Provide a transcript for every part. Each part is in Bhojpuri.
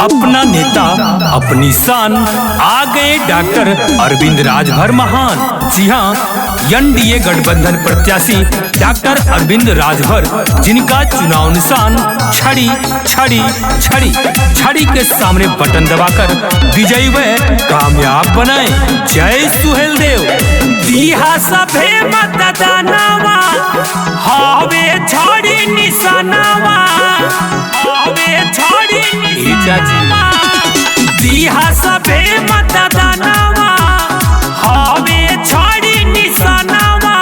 अपना नेता अपनी शान, आ गए डॉक्टर अरविंद राजभर महान। जी हाँ, एनडीए गठबंधन प्रत्याशी डॉक्टर अरविंद राजभर, जिनका चुनाव निशान छड़ी छड़ी छड़ी छड़ी के सामने बटन दबाकर विजयी व कामयाब बनाए। जय सुहेलदेव। दिहा सभे मतदानवा हावे छड़ी निशानवा, हावे छड़ी निशानवा। दिहा सभे मतदानवा हावे छड़ी निशानवा।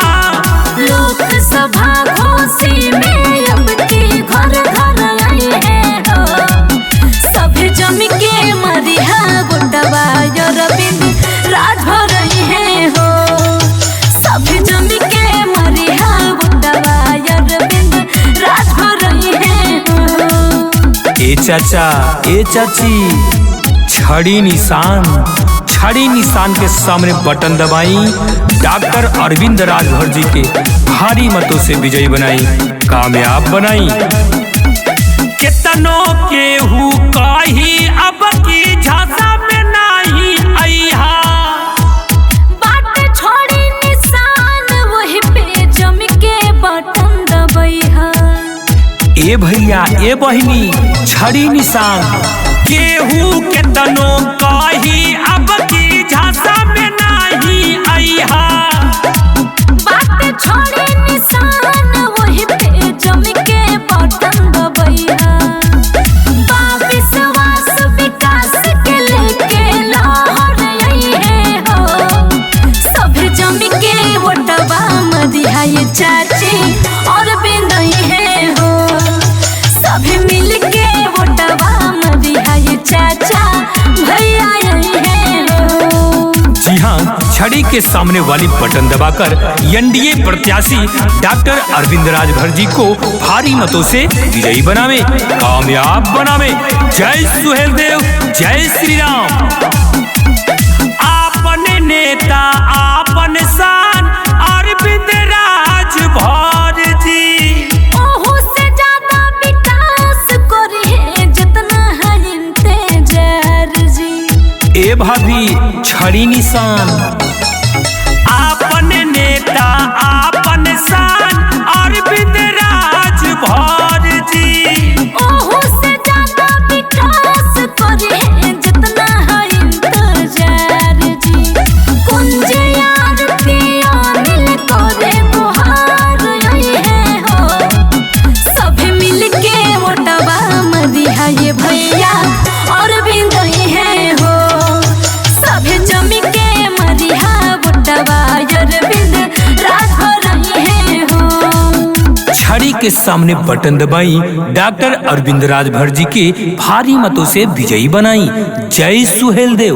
लोकसभा घोषी में अब के घर घर आई है हो, सभे जम के मरिहा गुटवा अरविंद राजभर है हो, सभे जम के मरिहा गुटवा अरविंद राजभर है हो। ए चाचा ए चाची, छड़ी निशान के सामने बटन दबाई, डॉक्टर अरविंद राजभर जी के भारी मतों से विजयी बनाई, कामयाब बनाई। कितनों के हु काही अब की झांसा में नहीं आईहा, बाटे छोड़ी निशान वही पे जम के बटन दबैहा। ए भैया ए बहिनी, छड़ी निशान केहू केतनो काही अब की झांसा में नहीं आईहा, बाटे छोड़ी निशान वही पे जम के बटन दबैहा। विश्वास विकास के लेके लहर आई है हो, सभे जम के वोटवा मदिहा ये चाची और बिंदई है हो, सभे मिल के वोटवा मदिहा ये चाचा भैया है हो। जी हाँ, छड़ी के सामने वाली बटन दबाकर एनडीए प्रत्याशी डॉक्टर अरविंद राजभर जी को भारी मतों से विजयी बनावे, कामयाब बनावे। जय सुहेलदेव, जय श्री राम। आपने नेता आपन शान अरविंद राजभर जी, ओहू से ज्यादा विकास करे जितना है इंतजार जी। ए भाभी, छड़ी निशान आपन नेता आपन शान अरविंद राजभर जी, ओहू से ज्यादा विकास करे जितना है इंतजार जी। कुंज आरती अनिल करे बुहार आई है हो, सभे मिल के वोटवा मदिहा ये भैया अरविंद है हो, सभे जम के मरिहा वोटवा अरविंद राजभर है हो। छड़ी के सामने बटन दबाई, डॉक्टर अरविंद राजभर जी के भारी मतों से विजयी बनाई। जय सुहेलदेव।